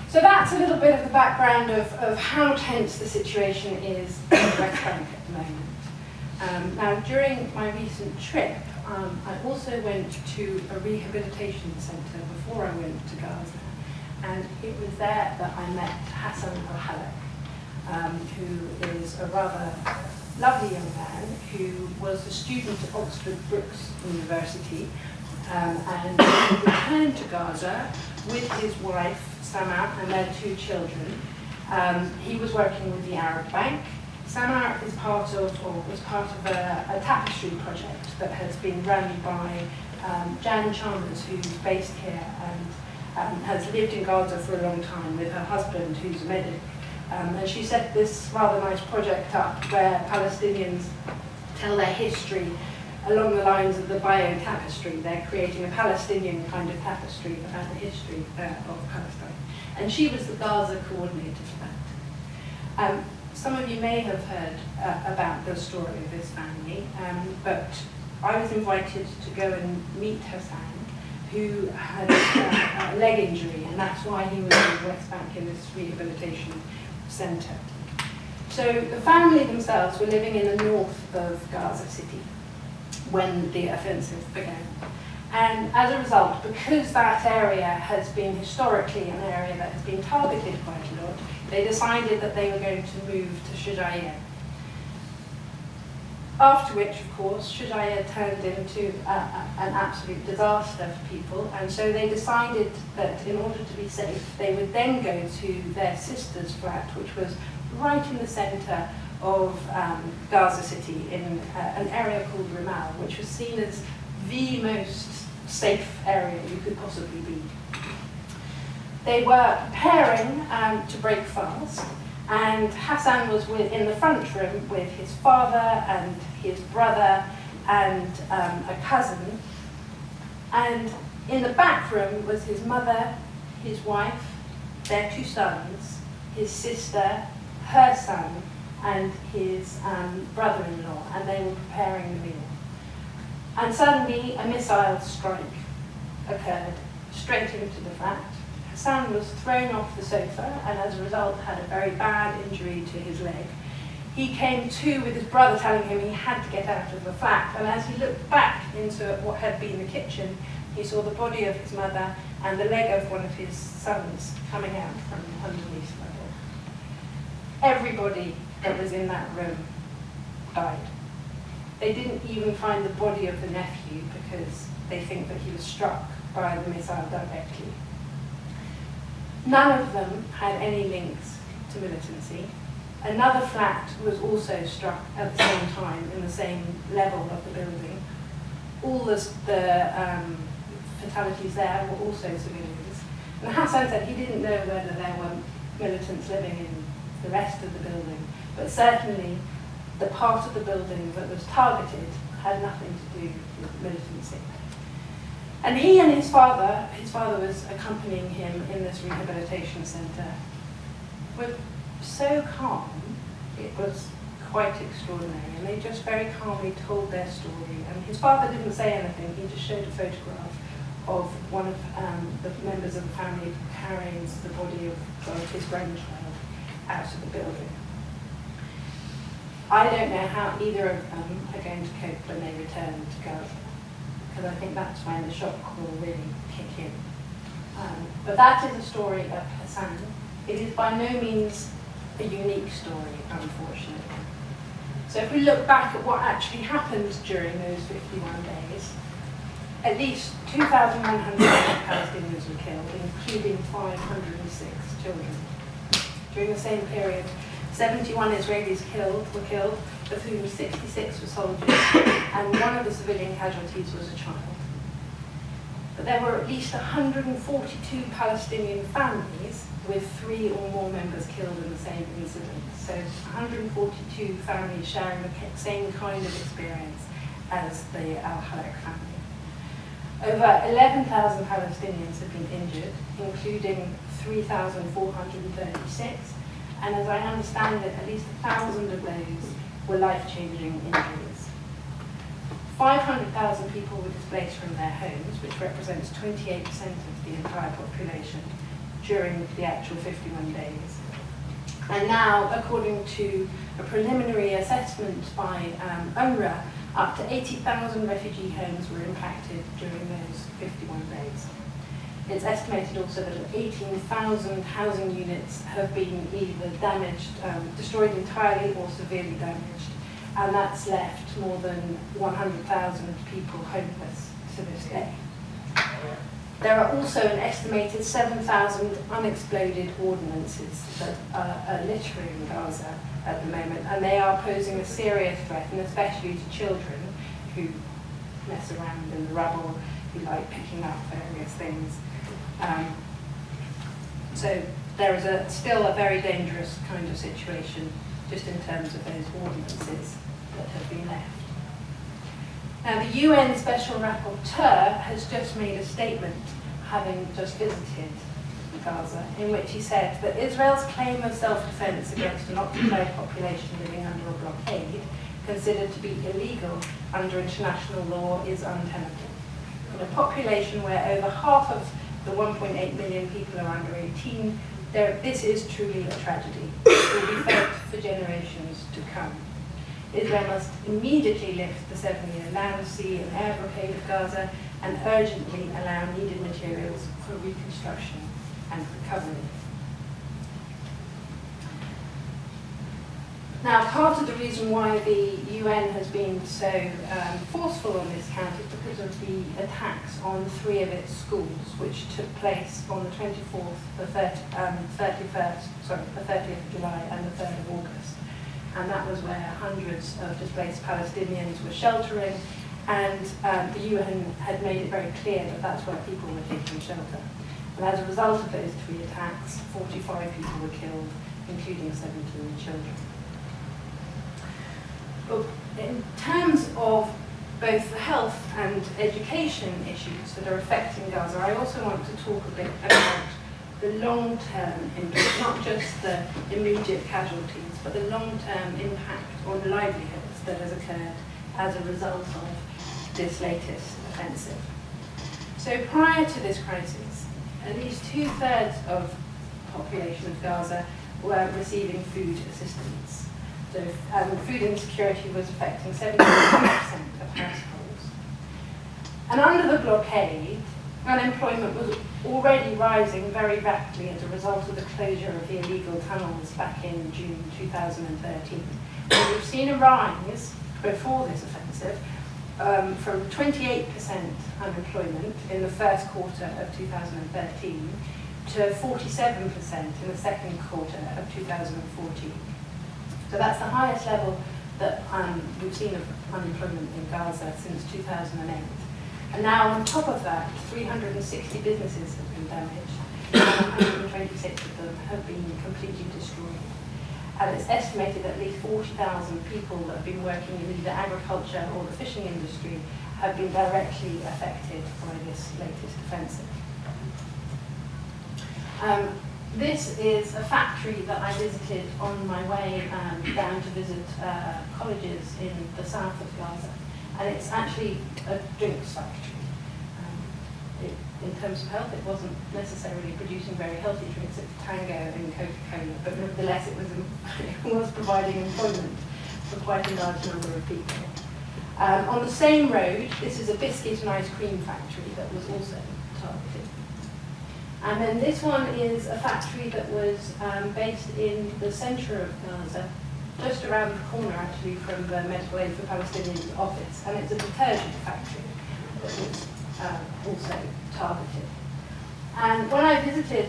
So that's a little bit of the background of how tense the situation is in the West Bank at the moment. Now, during my recent trip, I also went to a rehabilitation centre before I went to Gaza, and it was there that I met Hassan al-Halak, who is a rather lovely young man who was a student at Oxford Brookes University, and he returned to Gaza with his wife, Samar, and their 2 children. He was working with the Arab Bank. Samar is part of, or was part of a tapestry project that has been run by Jan Chalmers, who's based here and has lived in Gaza for a long time with her husband, who's a medic. And she set this rather nice project up where Palestinians tell their history along the lines of the bio tapestry. They're creating a Palestinian kind of tapestry about the history of Palestine. And she was the Gaza coordinator for that. Some of you may have heard about the story of this family, but I was invited to go and meet Hassan, who had a leg injury, and that's why he was in the West Bank in this rehabilitation centre. So the family themselves were living in the north of Gaza City when the offensive began. And as a result, because that area has been historically an area that has been targeted quite a lot, they decided that they were going to move to Shalan. After which, of course, Shalan turned into an absolute disaster for people, and so they decided that in order to be safe, they would then go to their sister's flat, which was right in the centre of Gaza City, in an area called Ramal, which was seen as the most safe area you could possibly be. They were preparing to break fast, and Hassan was in the front room with his father and his brother and a cousin. And in the back room was his mother, his wife, their 2 sons, his sister, her son, and his brother-in-law, and they were preparing the meal. And suddenly a missile strike occurred straight into the flat. Hassan was thrown off the sofa and as a result had a very bad injury to his leg. He came to with his brother telling him he had to get out of the flat, and as he looked back into what had been the kitchen, he saw the body of his mother and the leg of one of his sons coming out from underneath the door. Everybody that was in that room died. They didn't even find the body of the nephew because they think that he was struck by the missile directly. None of them had any links to militancy. Another flat was also struck at the same time in the same level of the building. All the fatalities there were also civilians. And Hassan said he didn't know whether there were militants living in the rest of the building, but certainly the part of the building that was targeted had nothing to do with militancy. And he and his father was accompanying him in this rehabilitation centre, were so calm, it was quite extraordinary. And they just very calmly told their story. And his father didn't say anything, he just showed a photograph of one of the members of the family carrying the body of his grandchild out of the building. I don't know how either of them are going to cope when they return to Gaza, because I think that's when the shock will really kick in. But that is a story of Hassan. It is by no means a unique story, unfortunately. So if we look back at what actually happened during those 51 days, at least 2,100 Palestinians were killed, including 506 children. During the same period, 71 Israelis were killed, of whom 66 were soldiers, and one of the civilian casualties was a child. But there were at least 142 Palestinian families with 3 or more members killed in the same incident. So 142 families sharing the same kind of experience as the al-Halak family. Over 11,000 Palestinians have been injured, including 3,436, and as I understand it, at least 1,000 of those were life-changing injuries. 500,000 people were displaced from their homes, which represents 28% of the entire population. during the actual 51 days. And now, according to a preliminary assessment by UNRWA, up to 80,000 refugee homes were impacted during those 51 days. It's estimated also that 18,000 housing units have been either damaged, destroyed entirely, or severely damaged. And that's left more than 100,000 people homeless to this day. There are also an estimated 7,000 unexploded ordnances that are littering Gaza at the moment, and they are posing a serious threat, and especially to children who mess around in the rubble, who like picking up various things. So there is still a very dangerous kind of situation, just in terms of those ordinances that have been left. Now, the UN Special Rapporteur has just made a statement, having just visited Gaza, in which he said that Israel's claim of self-defense against an occupied population living under a blockade, considered to be illegal under international law, is untenable. In a population where over half of the 1.8 million people are under 18, this is truly a tragedy. It will be felt for generations to come. Israel must immediately lift the 7-year land, sea and air blockade of Gaza and urgently allow needed materials for reconstruction and recovery. Now, part of the reason why the UN has been so forceful on this count is because of the attacks on 3 of its schools, which took place on the 24th, the 30th of July and the 3rd of August. And that was where hundreds of displaced Palestinians were sheltering, and the UN had made it very clear that that's where people were taking shelter. And as a result of those 3 attacks, 45 people were killed, including 17 children. But in terms of both the health and education issues that are affecting Gaza, I also want to talk a bit about the long-term impact, not just the immediate casualties, but the long-term impact on livelihoods that has occurred as a result of this latest offensive. So prior to this crisis, at least 2/3 of the population of Gaza were receiving food assistance. So food insecurity was affecting 72% of households. And under the blockade, unemployment was already rising very rapidly as a result of the closure of the illegal tunnels back in June 2013. And we've seen a rise before this offensive from 28% unemployment in the first quarter of 2013 to 47% in the second quarter of 2014. So that's the highest level that we've seen of unemployment in Gaza since 2008. And now on top of that, 360 businesses have been damaged, and 126 of them have been completely destroyed. And it's estimated that at least 40,000 people that have been working in either agriculture or the fishing industry have been directly affected by this latest offensive. This is a factory that I visited on my way down to visit colleges in the south of Gaza. And it's actually a drinks factory. In terms of health, it wasn't necessarily producing very healthy drinks, it's Tango and Coca-Cola, but nevertheless it was providing employment for quite a large number of people. On the same road, this is a biscuit and ice cream factory that was also targeted. And then this one is a factory that was based in the centre of Gaza, just around the corner actually from the Medical Aid for Palestinians office, and it's a detergent factory that was also targeted. And when I visited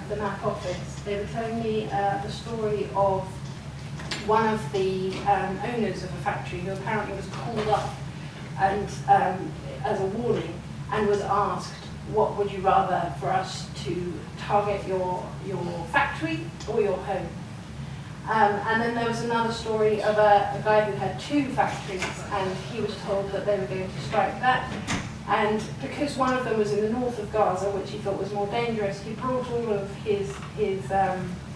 the MAP office, they were telling me the story of one of the owners of a factory who apparently was called up and as a warning and was asked, what would you rather for us to target your factory or your home? And then there was another story of a guy who had 2 factories, and he was told that they were going to strike that. And because one of them was in the north of Gaza, which he thought was more dangerous, he brought all of his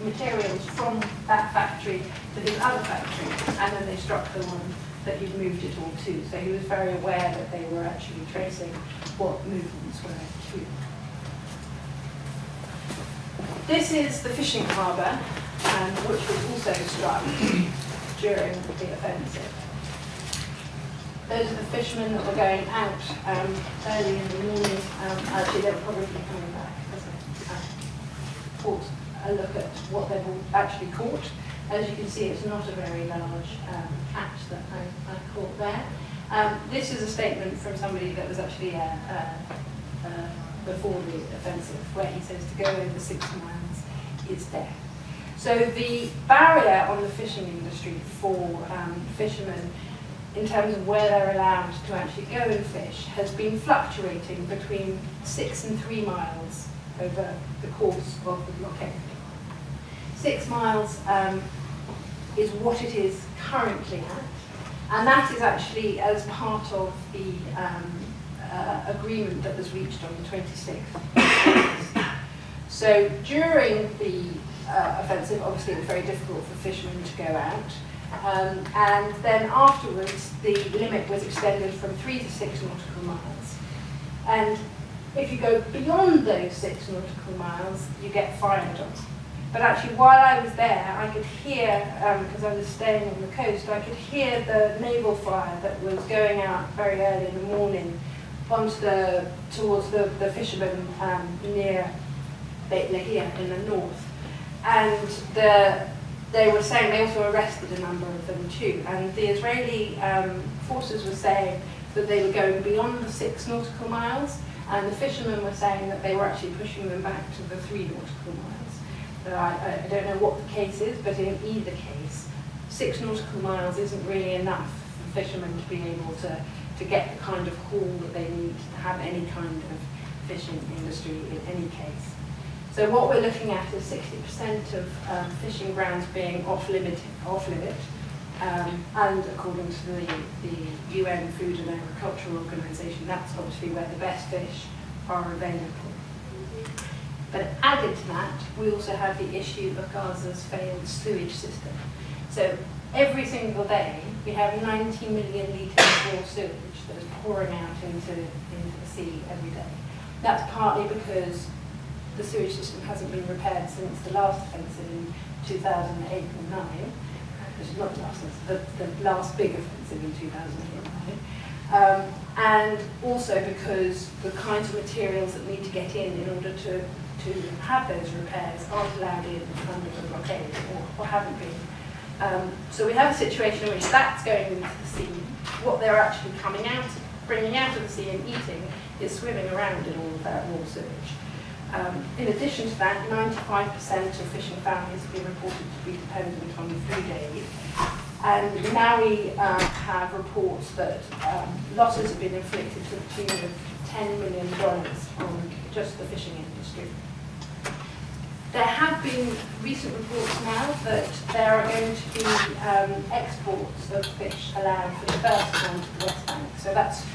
materials from that factory to his other factory, and then they struck the one that he'd moved it all to. So he was very aware that they were actually tracing what movements were to. This is the fishing harbour, which was also struck during the offensive. Those are the fishermen that were going out early in the morning. Actually, they were probably coming back as I caught a look at what they've all actually caught. As you can see, it's not a very large catch that I caught there. This is a statement from somebody that was actually before the offensive, where he says to go over 6 miles is death. So the barrier on the fishing industry for fishermen in terms of where they're allowed to actually go and fish has been fluctuating between 6 and 3 miles over the course of the blockade. 6 miles is what it is currently at, and that is actually as part of the agreement that was reached on the 26th. So during the offensive, obviously it was very difficult for fishermen to go out, and then afterwards the limit was extended from 3 to 6 nautical miles. And if you go beyond those 6 nautical miles, you get fired on. But actually, while I was there, I could hear, because I was staying on the coast, I could hear the naval fire that was going out very early in the morning towards the fishermen near Beit Lahia in the north. And they were saying, they also arrested a number of them too, and the Israeli forces were saying that they were going beyond the 6 nautical miles, and the fishermen were saying that they were actually pushing them back to the 3 nautical miles. So I don't know what the case is, but in either case, 6 nautical miles isn't really enough for fishermen to be able to get the kind of haul that they need to have any kind of fishing industry in any case. So what we're looking at is 60% of fishing grounds being off-limit, and according to the UN Food and Agricultural Organization, that's obviously where the best fish are available. But added to that, we also have the issue of Gaza's failed sewage system. So every single day, we have 90 million litres of raw sewage that is pouring out into the sea every day. That's partly because the sewage system hasn't been repaired since the last offensive in 2008 and 9. It's not the last, the last big offensive in 2008 and 9. And also because the kinds of materials that need to get in order to have those repairs aren't allowed in under the blockade or haven't been. So we have a situation in which that's going into the sea. What they're actually bringing out of the sea and eating is swimming around in all of that raw sewage. In addition to that, 95% of fishing families have been reported to be dependent on food aid. And now we have reports that losses have been inflicted to the tune of $10 million on just the fishing industry. There have been recent reports now that there are going to be exports of fish allowed for the first time to the West Bank. So that's